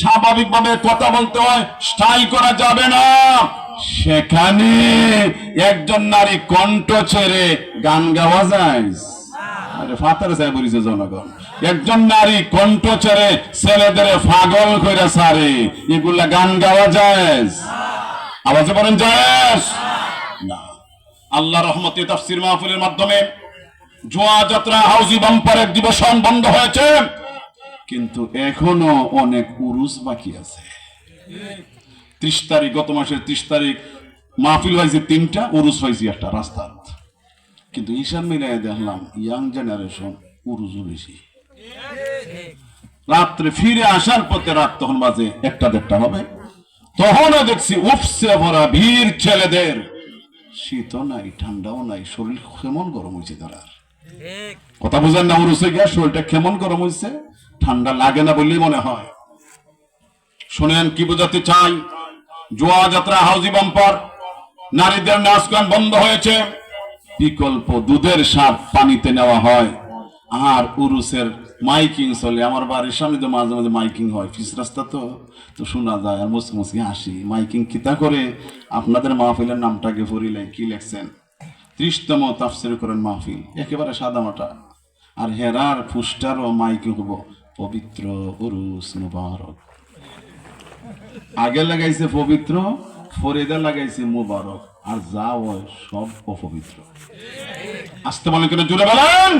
স্বাভাবিকভাবে কথা বলতে হয়, স্টাইল করা যাবে না। সেখানে একজন নারী কণ্ঠ ছেড়ে গান গাওয়া যায়? আরে ফাতার সাহেব বলেছে জনগণ, একজন নারী কণ্ঠ ছেড়ে ছেলেদের পাগল করে সারে, এগুলা গান গাওয়া যায়? আওয়াজে বলেন যায় না। আল্লাহ রহমতে তাফসীর মাহফিলের মাধ্যমে জোয়া যাত্রা হাউজি বাম্পার এক্সিবিশন বন্ধ হয়েছে, কিন্তু এখনো অনেক উরুস বাকি আছে। 30 তারিখ, গত মাসের 30 তারিখ মাহফিল হয়েছে 3টা, উরুস হয়েছে 1টা রাস্তার। কিন্তু হিসাব মিলাই দেখলাম ইয়াং জেনারেশন উরুজও বেশি। রাত্রে ফিরে আসার পথে রাত তখন বাজে 1টা-1:30 হবে, তখনও দেখছি উপসে ভরা ভিড় ছেলেদের। শীতও নাই, ঠান্ডাও নাই, শরীর কেমন গরম হয়েছে তারা। কথা বুঝেন না? উরুসে গিয়া শরীরটা কেমন গরম হয়েছে, ঠান্ডা লাগে না বললেই মনে হয়। শোনেন কি বোঝাতে চাই, জোয়া যাত্রা হাউজি বাম্পার, নারীদের নাচ গান বন্ধ হয়েছে, বিকল্প দুধের স্বাদ পানিতে নেওয়া হয়। আর উরুসের মাইকিং চলে। আমার বাড়ির সামনে তো মাঝে মাঝে মাইকিং হয়, পিচ রাস্তা তো শোনা যায়, আর মুসকে মুসকে হাসি। মাইকিং কিতা করে আপনাদের মাহফিলের নামটাকে পড়িলে কি লেখছেন? 30তম তাফসীর কোরআন মাহফিল, একেবারে সাদামাটা। আর হেরার ফুস্টার ও মাইকিং হবো পবিত্র উরুস মুবারক। আগে লাগাইছে পবিত্র, ফরিদা লাগাইছে মুবারক, আর যা হয় সব অপবিত্র। আসতে বলেন কেন? জুড়ে বলেন।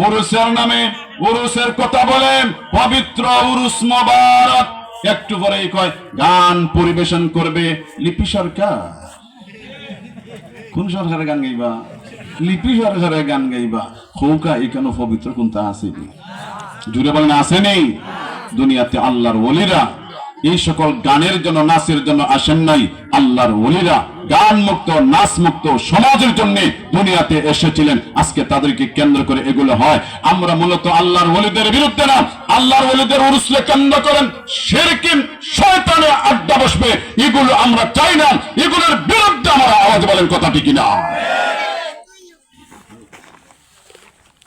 উরুসের নামে উরুসের কথা বলেন, পবিত্র উরুস মুবারক। একটু পরেই কয় গান পরিবেশন করবে লিপি সরকার। কোন সরকারের গান গাইবা? লিপি সরকারের গান গাইবা। খৌকা এখানে পবিত্র কোনটা আসেনি? জুড়ে বলেন আসেনি? দুনিয়াতে আল্লাহর ওলিরা এই সকল গানের জন্য, নাচের জন্য আসেন নাই। আল্লাহর ওলিরা গান মুক্ত, নাচ মুক্ত সমাজের জন্য দুনিয়াতে এসেছিলেন। আজকে তাদেরকে কেন্দ্র করে এগুলো হয়। আমরা মূলত আল্লাহর ওলিদের বিরুদ্ধে না, আল্লাহর ওলিদের উরুসকে কেন্দ্র করেন শিরকি শয়তানের আড্ডা বসবে, এগুলো আমরা চাই না। এগুলোর বিরুদ্ধে আমরা আওয়াজ বলেন, কথা ঠিক না?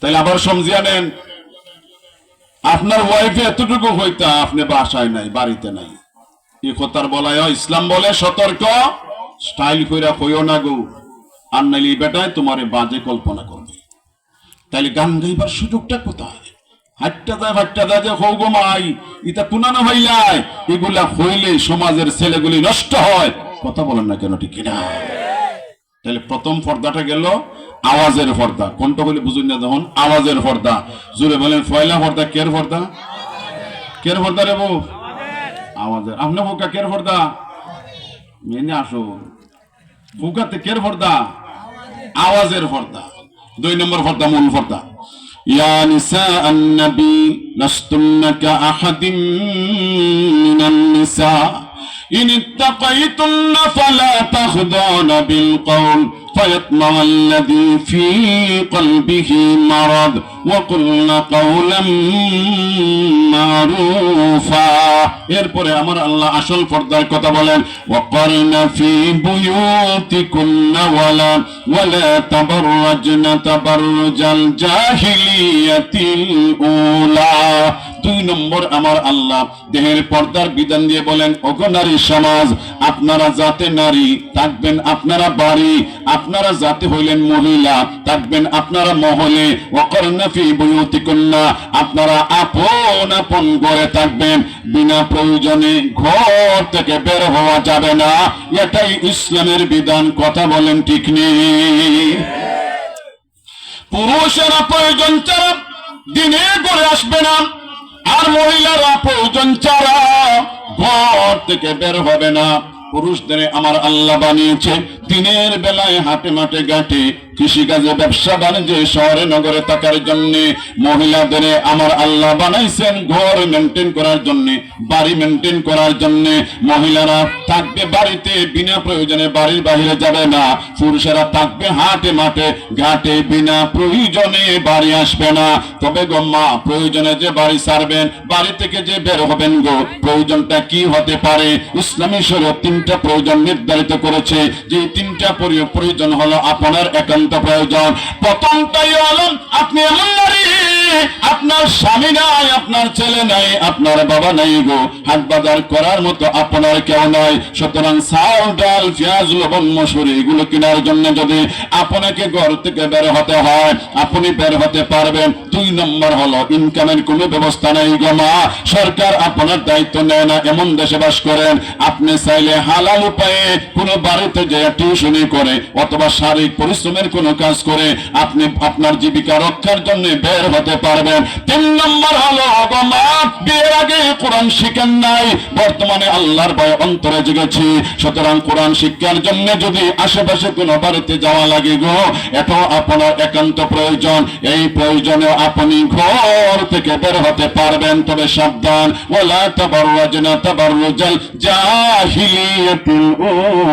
তাই আবার সমঝিয়া নেন, আপনার ওয়াইফে এতটুকু হইতা আপনি বাসায় নাই, বাড়িতে নাই, এ কথার বলা হয় ইসলাম বলে সতর্ক, স্টাইল কইরা কইও না গো, আর নাইলে বেটায় তোমারে বাজে কল্পনা করবে। তাইলে গান গাইবার সুযোগটা কোথায়? হাট্টা দেয় যে হৌ গো মাই, ইটা তুনানো হইলাই, এগুলা হইলে সমাজের ছেলেগুলি নষ্ট হয়। কথা বলেন না কেন? ঠিক কিনা? তাহলে প্রথম পর্দাটা গেল আওয়াজের পর্দা। কোনটা বলে বুঝুন না, যখন আওয়াজের পর্দা। জুড়ে বলেন পয়লা পর্দা কের পর্দা? কের পর্দা রে বউ? আওয়াজের। আপনার বোকা কের পর্দা? মেনে আসো, বোকাতে কের পর্দা? আওয়াজের পর্দা। 2 নম্বর পর্দা মূল পর্দা। ইয়া নিসা আন-নবী লাস্তুন্না কাআহাদিন মিনান নিসা ইন ইত্তাকাইতুন্না ফালা তাখদানা বিল কওল فيطمع الذي في قلبه مرض وقلنا قولا معروفا। এরপরে আমার আল্লাহ আসল পর্দার কথা বলেন, ওয়াকারনা ফি বুয়ুতিকুন্না ওয়ালা তাবাররাজনা তাবাররুজাল জাহিলিয়াতিল উলা। 2 নম্বর আমার আল্লাহ দেহের পর্দার বিধান দিয়ে বলেন, ওগো নারী সমাজ, আপনারা যাতে নারী থাকবেন আপনারা বাড়ি, আপনারা যাতে হইলেন মহিলা থাকবেন আপনারা মহলে। ওয়াকারনা ফি বুয়ুতিকুন্না, আপনারা আপন আপন ঘরে থাকবেন, বিনা প্রয়োজনে ঘর থেকে বের হওয়া যাবে না। এটাই ইসলামের বিধান। কথা বলেন ঠিক নেই? পুরুষেরা প্রয়োজন ছাড়া দিনে ঘরে আসবে না, আর মহিলারা প্রয়োজন ছাড়া ঘর থেকে বের হবে না। পুরুষদের আমার আল্লাহ বানিয়েছে দিনের বেলায় হাটে মাঠে ঘাটে, কৃষিকাজে, ব্যবসা বাণিজ্যে, শহরে নগরে থাকার জন্য। মহিলাদের আমার আল্লাহ বানাইছেন ঘর মেনটেন করার জন্য, বাড়ি মেনটেন করার জন্য। মহিলারা থাকবে বাড়িতে, বিনা প্রয়োজনে বাড়ির বাইরে যাবে না। পুরুষেরা থাকবে হাটে মাঠে ঘাটে, বিনা প্রয়োজনে বাড়ি আসবে না। তবে গো মা, প্রয়োজনে যে বাড়ি ছাড়বেন, বাড়ি থেকে যে বের হবেন গো, প্রয়োজনটা কি হতে পারে? ইসলামী শরীয়ত 3টা প্রয়োজন নির্ধারিত করেছে, যে 3টা প্রয়োজন হলো আপনার একান্ত প্রয়োজন। প্রথমটাই হলো আপনি এমন নারী আপনার স্বামী নাই, আপনার ছেলে নাই, আপনার বাবা নাই গো, হাট বাজার করার মতো আপনার কেউ নাই, সুতরাং চাল ডাল পেঁয়াজ লবণ মসুরি এগুলো কেনার জন্য যদি আপনাকে ঘর থেকে বের হতে হয়, আপনি বের হতে পারবেন। 2 নম্বর হলো ইনকামের কোনো ব্যবস্থা নেই গো মা, সরকার আপনার দায়িত্ব নেয় না, এমন দেশে বাস করেন আপনি চাইলে হালাল উপায়ে কোনো বাড়িতে যে টিউশনি করে অথবা শারীরিক পরিশ্রমের কোনো কাজ করে আপনি আপনার জীবিকা রক্ষার জন্য বের হতে পারবেন। 3 নম্বর হলো গো মা, বিয়ের আগে কোরআন শিখেন নাই, বর্তমানে আল্লাহর ভয় অন্তরে জেগেছি, সুতরাং কোরআন শিক্ষার জন্য যদি আশেপাশে কোনো বাড়িতে যাওয়া লাগে গো, এটাও আপনার একান্ত প্রয়োজন। এই প্রয়োজনে আপনি ঘর থেকে বের হতে পারবেন, তবে সাবধান, ওয়ালা তাবাররাজনা তাবাররুজাল জাহিলিয়াতিল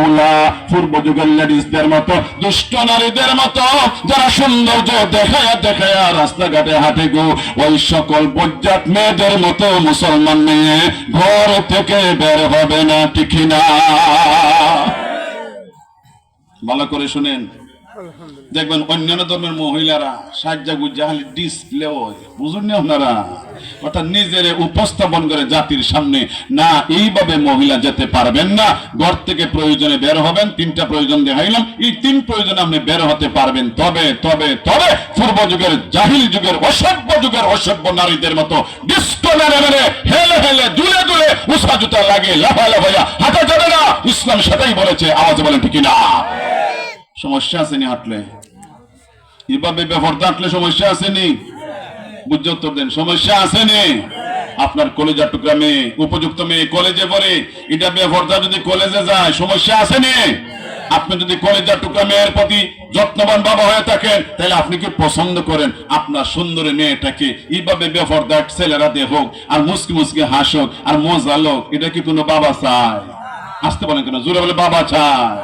উলা, পূর্ব যুগের লেডিসদের মতো, দুষ্ট নারীদের মতো যারা সৌন্দর্য দেখায়া দেখায়া রাস্তাঘাটে হাঁটে গো, ওই সকল বজ্জাত মেয়েদের মতো মুসলমান মেয়ে ঘর থেকে বের হবে না, ঠিক না? ভালো করে শুনেন, দেখবেন অন্যান্য ধর্মের মহিলারা সাজ্জা গুজ্জা খালি ডিসপ্লে হয়, বুঝুন না আপনারা, অর্থাৎ নিজের উপস্থাপন করে জাতির সামনে, না এইভাবে মহিলা যেতে পারবেন না, ঘর থেকে প্রয়োজনে বের হবেন। 3টা প্রয়োজন দেখাইলাম, এই 3 প্রয়োজনে আপনি বের হতে পারবেন। তবে তবে তবে পূর্ব যুগের জাহিল যুগের অসভ্য নারীদের মতো ডিস্কো মেরে মেরে হেলে হেলে দুলে দুলে উষা জুতা লাগে লাফাইয়া হাঁটা যাবে না, ইসলাম সেটাই বলেছে। আওয়াজ বলেন ঠিক না? সমস্যা আসেনি হাঁটলে, এভাবে বেপরদা হাঁটলে সমস্যা আসেনি? বুঝে উত্তর দেন, সমস্যা আসেনি? আপনার কলেজার টুকরা মেয়ে, উপযুক্ত মেয়ে কলেজে পড়ে, এটা বেপরদা যদি কলেজে যায় সমস্যা আসেনি? আপনি যদি কলেজার টুকরা মেয়ের প্রতি যত্নবান বাবা হয়ে থাকেন, তাহলে আপনি কি পছন্দ করেন আপনার সুন্দরী মেয়েটাকে এইভাবে বেপরদা ছেলেরা দেখুক আর মুসকি মুসকি হাসুক আর মজা লোক? এটা কি কোনো বাবা চায়? আসতে বলেন কেন? জোরে বলে বাবা চায়।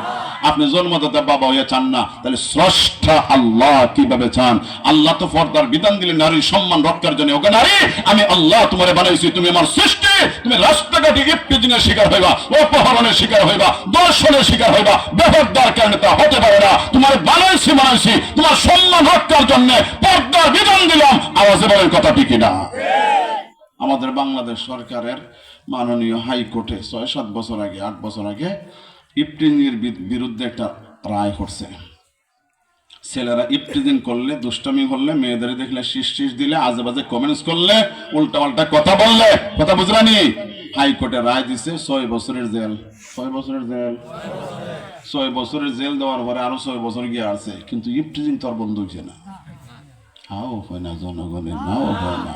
আপনি জন্মদাতা বাবা হয়ে চান না, তাহলে স্রষ্টা আল্লাহ কিভাবে চান? আল্লাহ তো পর্দার বিধান দিলে নারীর সম্মান রক্ষার জন্য। ওকে নারী, আমি আল্লাহ তোমারে বানাইছি, তুমি আমার সৃষ্টি, তুমি রাস্তাঘাটে ইফতিজিংয়ের শিকার হইবা, অপহরণের শিকার হইবা, দর্শনের শিকার হইবা, বেপরদার কারণে তা হতে পারে না। তোমার বানাইছি তোমার সম্মান রক্ষার জন্য পর্দার বিধান দিলাম। আওয়াজে বলেন কথা ঠিক না? আমাদের বাংলাদেশ সরকারের মাননীয় হাইকোর্টে 6-7 বছর আগে 8 বছর আগে ইফতিজিংয়ের বিরুদ্ধে একটা রায় করছে। ছেলেরা ইফতিজিং করলে, দুষ্টামি করলে, মেয়েদের দেখলে শীষ দিলে, আজেবাজে কমেন্টস করলে, উল্টা পাল্টা কথা বললে, কথা বুঝলানি, হাইকোর্টে রায় দিছে 6 বছরের জেল। 6 বছরের জেল, 6 বছরের জেল দেওয়ার পরে আরো 6 বছর গিয়ে আছে, কিন্তু ইফতিজিং তো আর বন্ধ হয়েছে না। হাও হয় না, জনগণের নাও হয় না,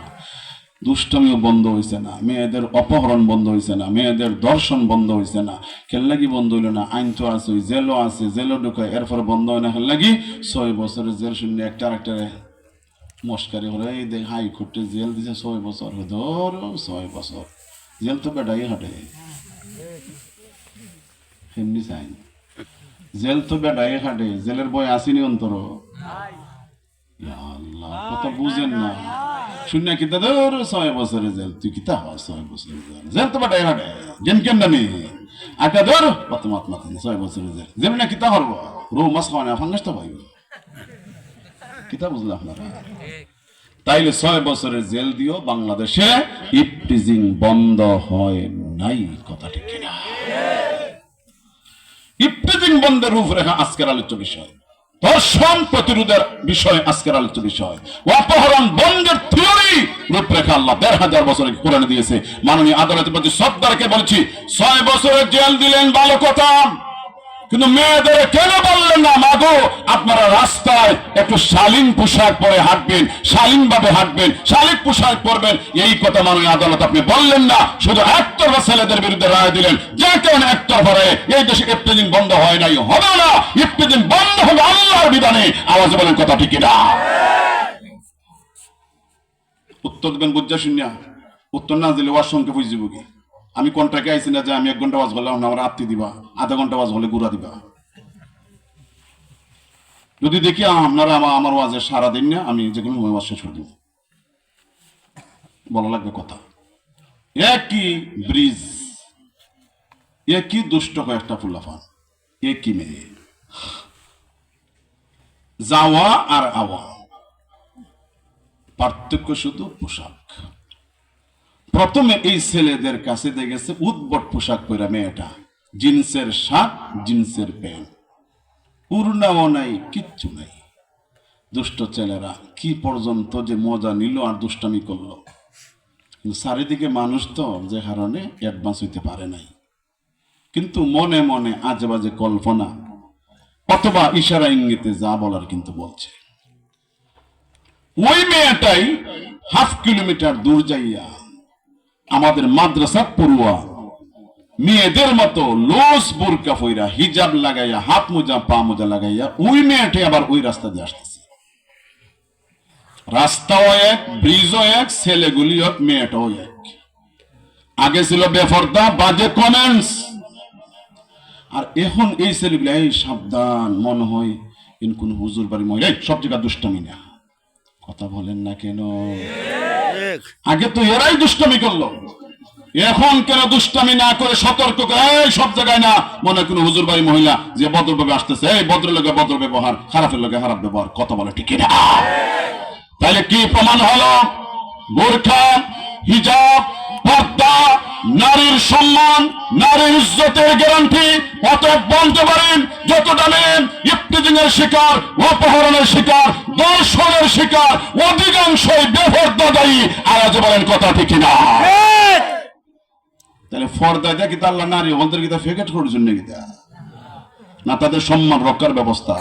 দুষ্টমিও বন্ধ হয়েছে না, মেয়েদের অপহরণ বন্ধ হয়েছে না, মেয়েদের দর্শন বন্ধ হয়েছে না। খেললাগি বন্ধ হইল না? আইন তো আছে, জেলও আছে, জেলও ঢুকায়, এরপরে বন্ধ হয় না। খেললাগি 6 বছরের জেল শুনলে একটা আরেকটা মস্কারি করে, এই দেখ হাইকোর্টে জেল দিছে 6 বছর, ধর 6 বছর জেল তো বেটাই হাঁটে, এমনি চাই জেল তো বেটাই হাঁটে, জেলের বই আসেনি অন্তর। আল্লাহ, কথা বুঝেন না, শূন্য কিতা ধর 6 বছরের জেল, তুই কিতা হয় 6 বছরের জেল, জেল তো বেটাই হাঁটে, জেন কেন না নেই আটা ধর প্রথমাত মাথা 6 বছরের জেল, জেল না কিতা হরব, রৌ মাছ খাওয়া না ফাঙ্গাস তো পাইব, কিতা বুঝলে আপনারা? তাইলে 6 বছরের জেল দিও, বাংলাদেশে ইফতিজিং বন্ধ হয় নাই, কথা ঠিক কিনা? ইফতিজিং বন্ধের রূপরেখা আজকের আলোচ্য বিষয়, ধর্ষণ প্রতিরোধের বিষয় আজকের আলোচ্য বিষয়, অপহরণ বন্ধের থিওরি রূপরেখা আল্লাহ 1500 বছরে কোরআনে দিয়েছে। মাননীয় আদালতের প্রতি শ্রদ্ধাকে বলছি, 6 বছরের জেল দিলেন ভালো কথা, কিন্তু মেয়েদের কেন বললেন না, মাগো আপনারা রাস্তায় একটু শালীন পোশাক পরে হাঁটবেন, শালীন ভাবে হাঁটবেন, শালীন পোশাক পরবেন, এই কথা মাননীয় আদালত আপনি বললেন না, শুধু একতরফা ছেলেদের বিরুদ্ধে রায় দিলেন। যে কেন একতরফা রায়ে এই দেশে ইফতিজিং বন্ধ হয় নাই, হবে না। ইফতিজিং বন্ধ হবে আল্লাহর বিধানে। আওয়াজে বলেন কথা ঠিক না? উত্তর দেবেন বুঝা শূন্য, উত্তর না দিলে ওয়ার সঙ্গে বুঝিব কি? আমি কন্ট্রাক্টে আইছি না যে আমি 1 ঘন্টা ওয়াজ বললাম, আমার আত্মি দিবা, আধা ঘন্টা ওয়াজ হলে গুড়া দিবা। যদি দেখি আপনারা আমার ওয়াজে সারা দিন না, আমি যে কোনো ওয়াজ শেষ করে দিব, বলা লাগবে কথা। একই ব্রিজ, একই দুষ্ট কয়েকটা ফুলাফান, একই মেয়ে, যাওয়া আর আওয়া, পার্থক্য শুধু পোশাক। প্রথমে এই ছেলেদের কাছে দেখেছে উদ্ভট পোশাক পরা মেয়েটা, জিন্সের শার্ট, জিন্সের প্যান্ট, উড়নাও নাই, কিচ্ছু নাই। দুষ্ট ছেলেরা কি পর্যন্ত যে মজা নিল আর দুষ্টামি করলো। কিন্তু চারিদিকে মানুষ তো, যে কারণে অ্যাডভান্স হইতে পারে নাই। কিন্তু মনে মনে আজে বাজে কল্পনা অথবা ইশারা ইঙ্গিতে যা বলার কিন্তু বলছে। ওই মেয়েটাই হাফ কিলোমিটার দূর যাইয়া আমাদের মাদ্রাসা পড়ুয়া মেয়েদের মতো লোস বোরকা পইরা, হিজাব লাগাইয়া, হাত মোজা পা মোজা লাগাইয়া ওই মেয়েটাই আবার ওই রাস্তা দিয়ে আসতেছে। রাস্তাও এক, ব্রিজও এক, ছেলেগুলিও এক, মেয়েটাও এক। আগে ছিল বেফর্দা, বাজে কমেন্টস, আর এখন এই ছেলেগুলি এই সাবধান, মনে হয় ইন কোন হুজুর বাড়ি মহিলা, সব জায়গা দুষ্টামি না। কথা বলেন না কেন? আগে তো এরাই দুষ্টামি করলো, এখন কেন দুষ্টামি না করে সতর্ক করে এই সব জায়গায় না, মনে হয় কোন হুজুর বাড়ি মহিলা যে ভদ্রভাবে আসতেছে, এই ভদ্র লোকে ভদ্র ব্যবহার, খারাপের লোকে খারাপ ব্যবহার। কথা বলে ঠিক না? তাহলে কি প্রমাণ হলো? বোরকা, হিজাব, পর্দা নারীর সম্মান, নারীর ইজ্জতের গ্যারান্টি। অতএব বলতে পারেন যত জানেন ইফতিজিংয়ের শিকার, অপহরণের শিকার, দর্শনের শিকার অধিকাংশই বেপর্দা দায়ী। আর আজ বলেন কথা ঠিক না? তাহলে পর্দা দেখি আল্লাহ নারী ওদের গীতা ফেকেট করার জন্য গীতা না, তাদের সম্মান রক্ষার ব্যবস্থা।